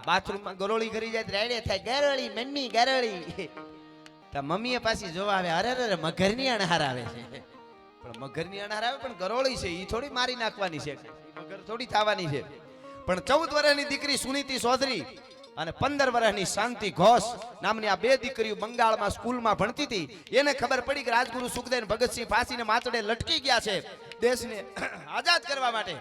Bathroom માં ગરોળી કરી જાય રાડે થાય ગરોળી મમ્મી ગરોળી તો મમ્મીએ પાછી જોવા આવે અરે અરે મગરની અણહાર આવે છે પણ મગરની અણહાર આવે પણ ગરોળી છે ઈ થોડી મારી નાખવાની છે મગર થોડી થવાની છે પણ 14 વર્ષની દીકરી સુનીતિ ચૌધરી અને 15 વર્ષની શાંતિ ઘોષ નામની આ બે દીકરીઓ બંગાળમાં સ્કૂલમાં ભણતી હતી એને ખબર પડી કે રાજગુરુ સુખદેવ ભગતસિંહ ફાંસીને માથડે લટકી ગયા છે દેશને આઝાદ કરવા માટે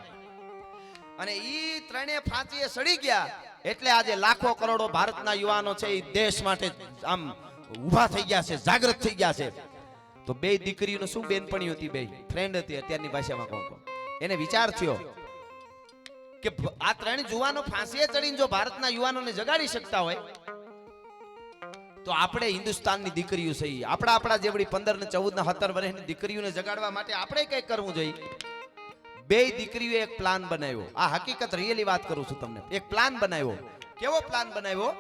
અને ઈ ત્રણે ફાંસીએ સડી ગયા એટલે આજે લાખો કરોડો ભારતના યુવાનો છે એ દેશ માટે આમ ઊભા થઈ ગયા છે જાગૃત થઈ ગયા છે તો બે દીકરીઓનો શું બેનપણી હતી બે ફ્રેન્ડ હતી અત્યારની ભાષામાં કહું તો એને વિચાર થયો કે આ ત્રણ જુવાનો ફાંસીએ ચડીને જો ભારતના યુવાનોને જગાડી શકતા હોય તો આપણે હિન્દુસ્તાનની દીકરીઓ છે આપણા જેવડી 15 ને 14 ને 17 વર્ષની દીકરીઓને જગાડવા માટે આપણે કંઈક કરવું જોઈએ બે દીકરીઓએ એક પ્લાન બનાવ્યો આ હકીકત રિયલી વાત કરું છું તમને એક પ્લાન બનાવ્યો કેવો પ્લાન બનાવ્યો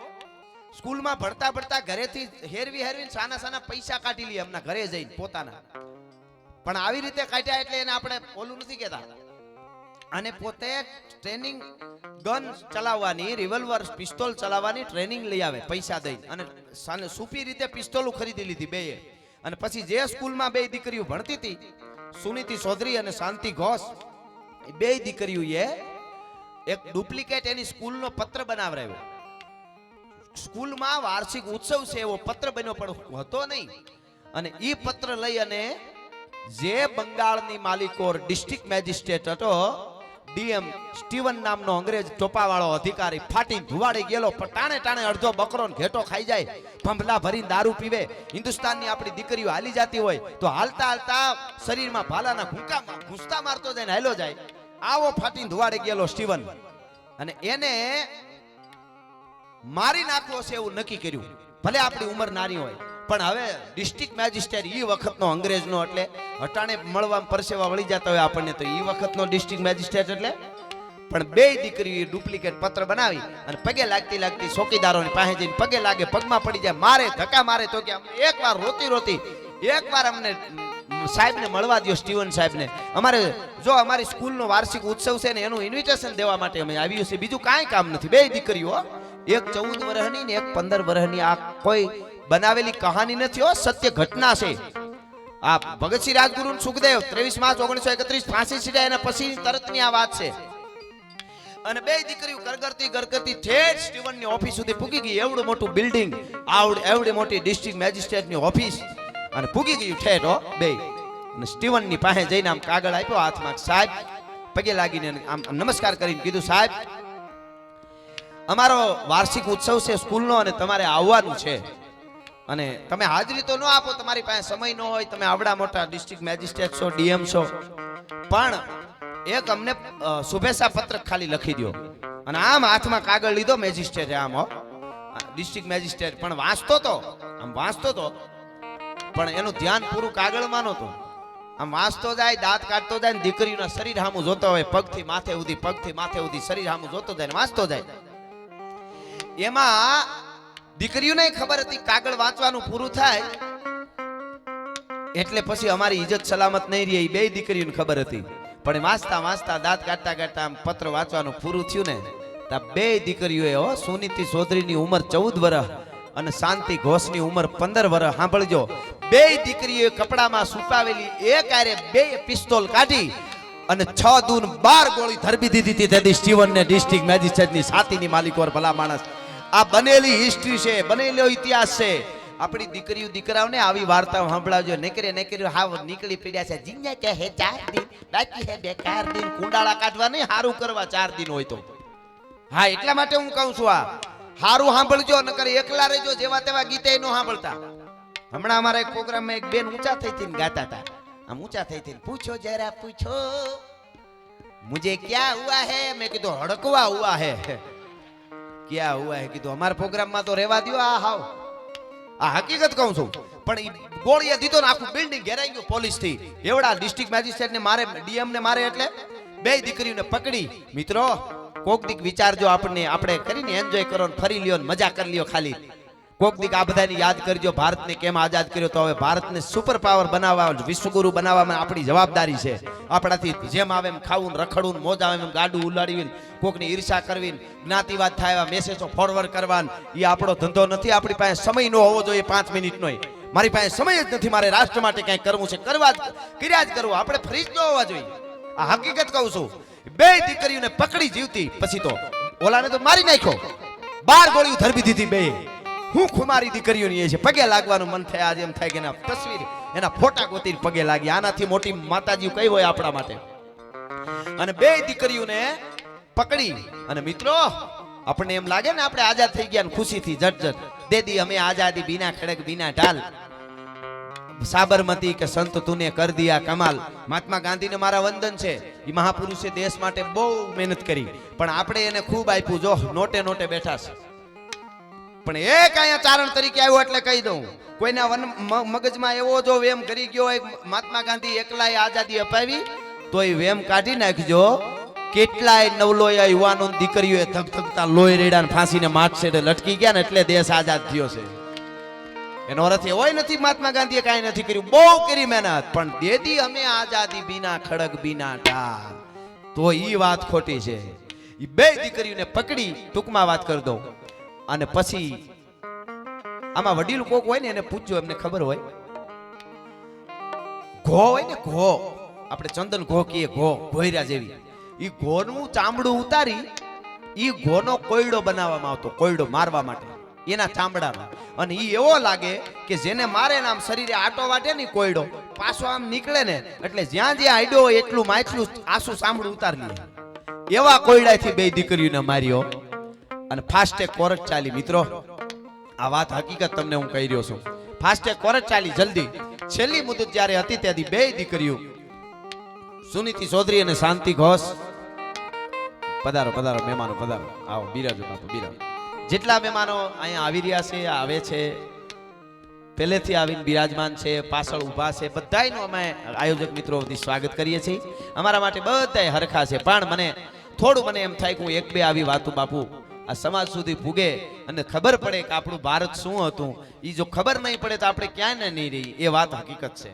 સ્કૂલમાં ભણતા ભણતા ઘરેથી હેરવી સાના પૈસા કાઢી લે એમના ઘરે જઈને પોતાના પણ આવી રીતે કાઢ્યા એટલે એને આપણે ઓલું નથી કહેતા અને પોતે ટ્રેનિંગ ગન ચલાવવાની રિવોલ્વર પિસ્તોલ ચલાવવાની ટ્રેનિંગ લઈ આવે પૈસા દઈ અને સુપી રીતે પિસ્તોલ ખરીદી લીધી બેએ અને પછી જે સ્કૂલમાં બે દીકરીઓ ભણતી હતી સુનીતિ ચૌધરી અને શાંતિ ઘોષ બે દીકરીઓએ એક ડુપ્લિકેટ એની સ્કૂલનો પત્ર બનાવરાવ્યો સ્કૂલમાં વાર્ષિક ઉત્સવ છે એવો પત્ર બન્યો પણ હતો નહીં અને ઈ પત્ર લઈ અને જે બંગાળની માલિકોર ડિસ્ટ્રિક્ટ મેજિસ્ટ્રેટ હતો ડીએમ સ્ટીવન નામનો અંગ્રેજ ટોપાવાળો અધિકારી ફાટી ધુવાડી ગયેલો ટાણે અડધો બકરો ઘેટો ખાઈ જાય ભંભલા ભરીને દારૂ પીવે હિન્દુસ્તાનની આપણી દીકરીઓ હાલી જતી હોય તો હાલતા શરીરમાં ભાલાના ઘૂંસતા મારતો જાય ને હાલો જાય આવો ફાટીને ધુવાડી ગયેલો સ્ટીવન અને એને મારી નાખવો છે એવું નક્કી કર્યું ભલે આપણી ઉંમર નાની હોય પણ હવે ડિસ્ટ્રિક્ટ મેજિસ્ટ્રેટ ઈ વખતનો અંગ્રેજનો એટલે હટાણે મળવામાં પરસેવા વળી જતા હોય આપણને તો ઈ વખતનો ડિસ્ટ્રિક્ટ મેજિસ્ટ્રેટ એટલે પણ બે દીકરીઓ ડુપ્લિકેટ પત્ર બનાવી અને પગે લાગતી ચોકીદારોની પાસે જઈને પગે લાગે પગમાં પડી જાય મારે ધક્કા મારે તો કે એકવાર રોતી એકવાર અમને સાહેબને મળવા દો સ્ટીવન સાહેબને અમારે જો અમારી સ્કૂલનો વાર્ષિક ઉત્સવ છે ને એનું ઇન્વિટેશન દેવા માટે અમે આવ્યું છે બીજું કાંઈ કામ નથી બે દીકરીઓ એક 14 વર્ષની ને એક 15 વર્ષની આ કોઈ બનાવેલી કહાની નથી હો સત્ય ઘટના છે આ ભગતસિંહ રાજગુરુ સુખદેવ 23 માર્ચ 1931 ફાંસી સીધા એના પછી તરતની આ વાત છે અને બે દીકરીઓ ગરગરતી ઠેઠ સ્ટીવનની ઓફિસ સુધી પૂગી ગઈ એવડું મોટું બિલ્ડિંગ એવડી મોટી ડિસ્ટ્રિક્ટ મેજિસ્ટ્રેટની ઓફિસ અને પૂગી ગયું ઠેઠ હો બે અને સ્ટીવનની પાસે જઈને આમ કાગળ આપ્યો હાથમાં સાહેબ પગે લાગીને આમ નમસ્કાર કરીને કીધું સાહેબ અમારો વાર્ષિક ઉત્સવ છે સ્કૂલનો અને તમારે આવવાનું છે અને તમે હાજરી તો ન આપો તમારી પાસે સમય ન હોય તમે આવડા મોટા ડિસ્ટ્રિક્ટ મેજિસ્ટ્રેટ છો ડીએમ છો પણ એક અમને શુભેચ્છા પત્રક ખાલી લખી દો અને આમ હાથમાં કાગળ લીધો મેજિસ્ટ્રેટ આમ ડિસ્ટ્રિક્ટ મેજિસ્ટ્રેટ પણ વાંચતો તો પણ એનું ધ્યાન પૂરું કાગળમાં નહોતું આમ વાંચતો જાય દાંત કાઢતો જાય ને દીકરીના શરીર સામું જોતો હોય પગથી માથે સુધી શરીર સામું જોતો જાય ને વાંચતો જાય એમાં દીકરીઓને ખબર હતી કાગળ વાંચવાનું પૂરું થાય એટલે પછી અમારી ઇજ્જત સલામત નહીં રહી બે દીકરીઓને ખબર હતી પણ વાંચતા દાંત કાઢતા આમ પત્ર વાંચવાનું પૂરું થયું ને તો બે દીકરીઓએ સુનીતિ ચૌધરીની ઉંમર 14 વર્ષ અને શાંતિ ઘોષની ઉંમર 15 વર્ષ સાંભળજો બે દીકરીઓએ કપડામાં સુપાવેલી એક આરે બે પિસ્તોલ કાઢી અને 6 દૂન 12 ગોળી ધરબી દીધી હતી સ્ટીવનને ડિસ્ટ્રિક્ટ મેજિસ્ટ્રેટની છાતીની માલિકોર ભલા માણસ આ બનેલી હિસ્ટ્રી છે બનેલો ઇતિહાસ છે આપણી દીકરીઓ દીકરાઓને આવી વાર્તાઓ સાંભળાવજો નકરી હાવ નીકળી પડ્યા છે જીન્યા કે હે 4 દિન બાકી હે બેકાર દિન કુંડાળા કાઢવા નહીં હારું કરવા 4 દિન હોય તો હા એટલા માટે હું કહું છું આ હારું સાંભળજો નકર એકલા રહેજો જેવા તેવા ગીતે નો સાંભળતા હમણાં અમારા એક પ્રોગ્રામમાં એક બેન ઊંચા થઈને ગાતા હતા આમ ઊંચા થઈને પૂછો જરા પૂછો મુझे क्या हुआ है मैं કીધું હડકવા હુઆ હે क्या हुआ है કીધું અમારા પ્રોગ્રામમાં તો રહેવા દો આ હાવ આ હકીકત કહું છું પણ ગોળીએ દીધો ને આખું બિલ્ડિંગ ઘેરાઈ ગયું પોલીસ થી એવડા ડિસ્ટ્રિક્ટ મેજિસ્ટ્રેટ ને મારે ડીએમ ને મારે એટલે બે દીકરીઓને પકડી મિત્રો કોક દીક વિચારજો આપણે કરીને એન્જોય કરો ને ફરી લ્યો ને મજા કરી લ્યો ખાલી કોક દીક આ બધાને યાદ કરજો, ભારતને કેમ આઝાદ કર્યો. તો હવે ભારતને સુપર પાવર બનાવવા, વિશ્વગુરુ બનાવવામાં આપણી જવાબદારી છે. આપણાથી જેમ આવે એમ ખાવું, રખડવું, મોજ આવે એમ ગાડું ઉલાડવી, કોકની ઈર્ષા કરવી, જ્ઞાતિવાદ થાય એવા મેસેજો ફોરવર્ડ કરવા, એ આપણો ધંધો નથી. આપણી પાસે સમય નો હોવો જોઈએ 5 મિનિટનો. મારી પાસે સમય જ નથી, મારે રાષ્ટ્ર માટે કંઈક કરવું છે, કર્યા જ કરવું. આપણે ફ્રી જ ન હોવા જોઈએ. આ હકીકત કહું છું. 2 દીકરીઓને પકડી જીવતી, પછી તો ઓલાને તો મારી નાખ્યો, 12 ગોળીઓ ધરબી દીધી. 2 હું ખુમારી દીકરીઓની એ છે. પગે લાગવાનું મન થાય, આજે એમ થાય કે એના તસવીર, એના ફોટા ગોતીને પગે લાગી. આનાથી મોટી માતાજી કઈ હોય આપણા માટે. અને 2 દીકરીઓને પકડી, અને મિત્રો આપણને એમ લાગે ને આપણે આઝાદ થઈ ગયા, ખુશીથી જટ દેદી અમે આઝાદી, બીના ખડક બીના ઢાલ, સાબરમતી કે સંત તુને કર દિયા કમાલ. મહાત્મા ગાંધીને મારા વંદન છે. એ મહાપુરુષે દેશ માટે બહુ મહેનત કરી, પણ આપણે એને ખૂબ આપ્યું. જો નોટે નોટે બેઠા છે, પણ એક અહીંયા ચારણ તરીકે આવ્યો એટલે કહી દઉં, કોઈના મગજમાં એવો જો વેમ કરી ગયો હોય મહાત્મા ગાંધી એકલાએ આઝાદી અપાવી, તો એ વેમ કાઢી નાખજો. કેટલાય નવલોયા યુવાનો દીકરીઓએ ધગધગતા લોહી રેડા ને ફાંસીને માથસેડે લટકી ગયા ને એટલે દેશ આઝાદ થયો છે. એનો અર્થ એવો નથી મહાત્મા ગાંધીએ કાંઈ નથી કર્યું, બહુ કરી મહેનત, પણ દેદી અમે આઝાદી બીના ખડક બીના ઢાલ, તો ઈ વાત ખોટી છે. એ 2 દીકરીઓને પકડી, ટૂંકમાં વાત કરી દઉં, અને પછી આમાં વડીલ કોક હોય ને એને પૂછજો, એમને ખબર હોય. ઘો હોય ને, ઘો આપણે ચંદન ઘો કહીએ, ઘો ઘોયરા જેવી, ઈ ઘોનું ચામડું ઉતારી ઈ ઘોનો કોયડો બનાવવામાં આવતો, કોયડો મારવા માટે એના ચામડામાં. અને ઈ એવો લાગે કે જેને મારે ને આમ શરીરે આટો વાટે ને કોયડો પાછો આમ નીકળે ને, એટલે જ્યાં જ્યાં આડ્યો હોય એટલું માછલું આસુ ચામડું ઉતારી લે. એવા કોયડાથી 2 દીકરીઓને માર્યો અને ફાસ્ટેગ કોર્ટ ચાલી. મિત્રો આ વાત હકીકત તમને હું કહી રહ્યો છું. ફાસ્ટેગ કોર્ટ ચાલી જલ્દી. છેલ્લી મુદત જ્યારે હતી ત્યાંથી 2 દીકરીઓ સુનીતિ ચૌધરી અને શાંતિ ઘોષ, પધારો પધારો મહેમાનો, પધારો, આવો બિરાજો બાપુ બિરાજો. જેટલા મહેમાનો અહીંયા આવી રહ્યા છે, આવે છે, પહેલેથી આવીને બિરાજમાન છે, પાછળ ઊભા છે, બધાયનું અમે આયોજક મિત્રો વતી સ્વાગત કરીએ છીએ. અમારા માટે બધાય હરખા છે, પણ મને થોડું એમ થાય કે હું 1-2 આવી વાતો બાપુ આ સમાજ સુધી પૂગે અને ખબર પડે કે આપણું ભારત શું હતું. એ જો ખબર નહીં પડે તો આપણે ક્યાં ને નહીં રહી, એ વાત હકીકત છે.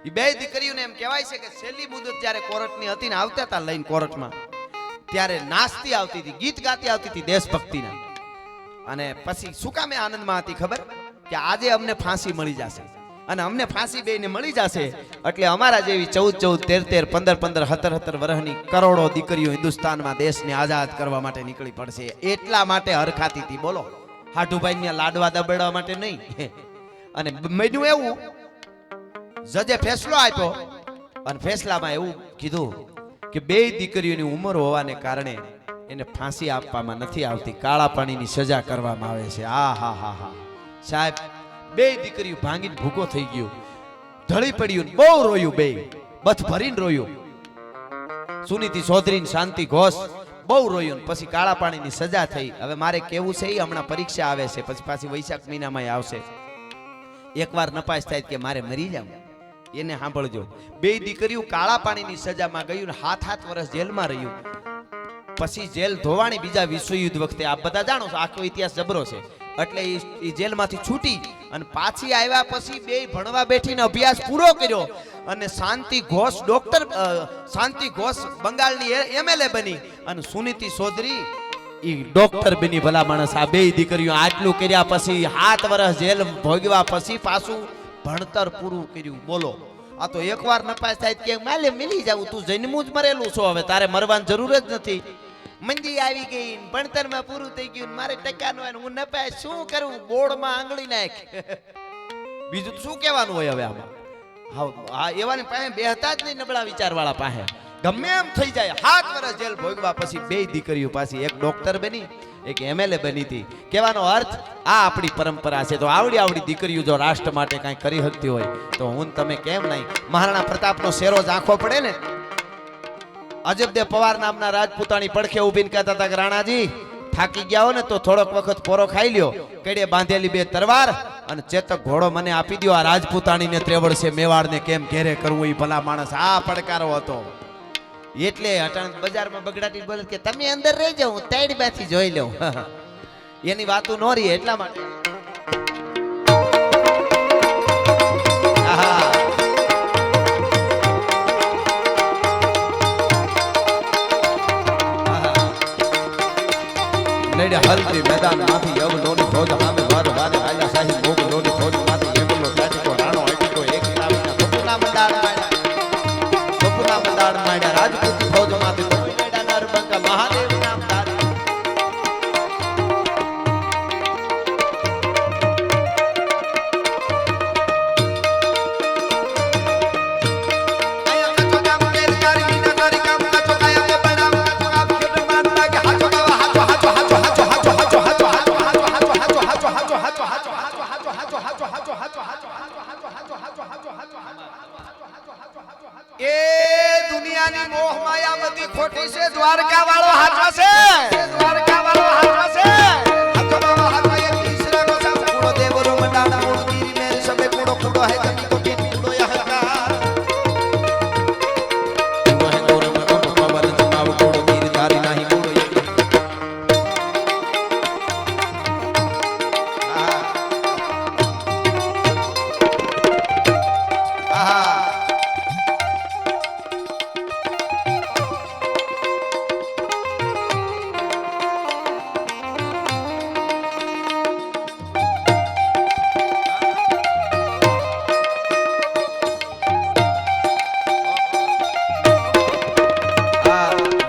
એ 2 દીકરીઓને એમ કહેવાય છે કે છેલ્લી મુદત જ્યારે કોર્ટની હતી ને, આવતા હતા લઈને કોર્ટમાં, ત્યારે નાચતી આવતી હતી, ગીત ગાતી આવતી હતી દેશભક્તિના. અને પછી શું કામે આનંદમાં હતી ખબર, કે આજે અમને ફાંસી મળી જશે, અને અમને ફાંસી 2ને મળી જશે એટલે અમારા જેવી 14-14, 13-13, 15-15, 17-17 વર્ષની કરોડો દીકરીઓ હિન્દુસ્તાનમાં દેશને આઝાદ કરવા માટે નીકળી પડશે. એટલા માટે હરખાતી હતી. બોલો, હાટુભાઈને લાડવા દબડવા માટે નહીં. અને બન્યું એવું, જજે ફેસલો આપ્યો, અને ફેસલામાં એવું કીધું કે 2 દીકરીઓની ઉંમર હોવાને કારણે એને ફાંસી આપવામાં નથી આવતી, કાળા પાણીની સજા કરવામાં આવે છે. આ હા હા હા સાહેબ, 2 દીકરીઓ ભાંગીને ભૂકો થઈ ગયું, ઢળી પડ્યું, બહુ રોયું, 2 બથ ભરીને રોયું. સુનીતિ ચૌધરી શાંતિ ઘોષ બહુ રોયું. પછી કાળા પાણીની સજા થઈ. હવે મારે કેવું છે, હમણાં પરીક્ષા આવે છે, પછી પાછી વૈશાખ મહિનામાં આવશે. એકવાર નપાસ થાય કે મારે મરી જાવ, એને સાંભળજો. 2 દીકરીઓ કાળા પાણીની સજામાં ગયું ને 7-7 વર્ષ જેલમાં રહ્યું. પછી જેલ ધોવાણી બીજા વિશ્વયુદ્ધ વખતે, આપ બધા જાણો છો, આખો ઇતિહાસ જબરો છે. એટલે એ જેલમાંથી છૂટી અને પાછી આવ્યા પછી 2 ભણવા બેઠીને અભ્યાસ પૂરો કર્યો, અને શાંતિ ઘોષ ડોક્ટર, શાંતિ ઘોષ બંગાળની MLA બની, અને સુનીતિ ચૌધરી ઈ ડોક્ટર બની. ભલા માણસ, આ 2 દીકરીઓ આટલું કર્યા પછી 7 વર્ષ જેલ ભોગવ્યા પછી પાછું ભણતર પૂરું કર્યું. બોલો, આ તો એકવાર નપાસ થાય કે માલે મિલી જાવ, તું જન્મું જ મરેલું છો, હવે તારે મરવાની જરૂર જ નથી. મંદી આવી ગઈ, ભણતરમાં પૂરું થઈ ગયું, મારે ટકા નો, હું નપાસ શું કરું, બોર્ડમાં આંગળી નાખ. બીજું શું કહેવાનું હોય હવે આમાં? હા, એવાની પાસે બેહતા જ નહીં, નબળા વિચારવાળા પાસે ગમે એમ થઈ જાય. 7 વર્ષ જેલ ભોગવા પછી 2 દીકરીઓ પાછી, એક ડોક્ટર બની, એક MLA બની હતી. કહેવાનો અર્થ આ આપણી પરંપરા છે. તો આવડી દીકરીઓ જો રાષ્ટ્ર માટે કાંઈ કરી શકતી હોય તો હું તમે કેમ નહીં? મહારાણા પ્રતાપનો શેરો જ આંખો પડે ને. અજબદેવ પવાર નામના રાજપૂતાણી પડખે ઊભીને કહેતા હતા કે રાણાજી થાકી ગયા હો ને તો થોડોક વખત પોરો ખાઈ લ્યો, કડે બાંધેલી 2 તરવાર અને ચેતક ઘોડો મને આપી દો. આ રાજપૂતાણીને ત્રેવડ છે, મેવાડને કેમ ઘેરે કરવું, એ ભલા માણસ આ પડકારો હતો. એટલે અટાણ બજારમાં બગડાટી બોલે કે તમે અંદર રહી જાઓ, હું તાઈડ બાથી જોઈ લઉં. એની વાતો ન રહી. એટલા માટે આઈડ હલ્દી મેદાન માંથી યવનોની ફોજ સામે વાર વારે આલા શાહી મોગલોની ફોજ માંથી એમનો ચાટીકો રાણો આટીકો એક લાવીના બપુના મંડાળ માંડ્યા રાજપૂતી ફોજ માંથી બપુના નરબંકા મહાદેવ નામ ધારી એ દુનિયાની મોહ માયા બધી ખોટી છે દ્વારકા વાળો હાચો છે દ્વારકા વાળો હાચો છે હાચો બાબા હાચો એ તીસરા નો સામ કુડો દેવરો મંડાણા મૂળ ગીરી મેલ સબે કુડો કુડો હે કમી તો ટીટ કુડો યહકાર કુડો હે ગોર મે ઓ પવન જમાવ કુડો ગીર ધારી નહીં કુડો આહા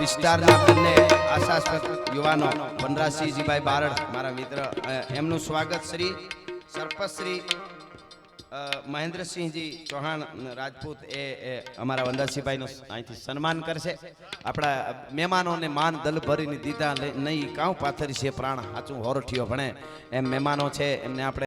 વિસ્તારના બંને આશાસ્પદ યુવાનો વનરાજસિંહજીભાઈ બારડ મારા મિત્ર એમનું સ્વાગત શ્રી સરપંચ શ્રી મહેન્દ્રસિંહજી ચૌહાણ રાજપૂત એ અમારા વનરાજસિંહભાઈનું અહીંથી સન્માન કરશે આપણા મહેમાનોને માન દલ ભરીને દીધા નહીં કાઉ પાથરી છે પ્રાણ સાચું હોરઠિયો ભણે એમ મહેમાનો છે એમને આપણે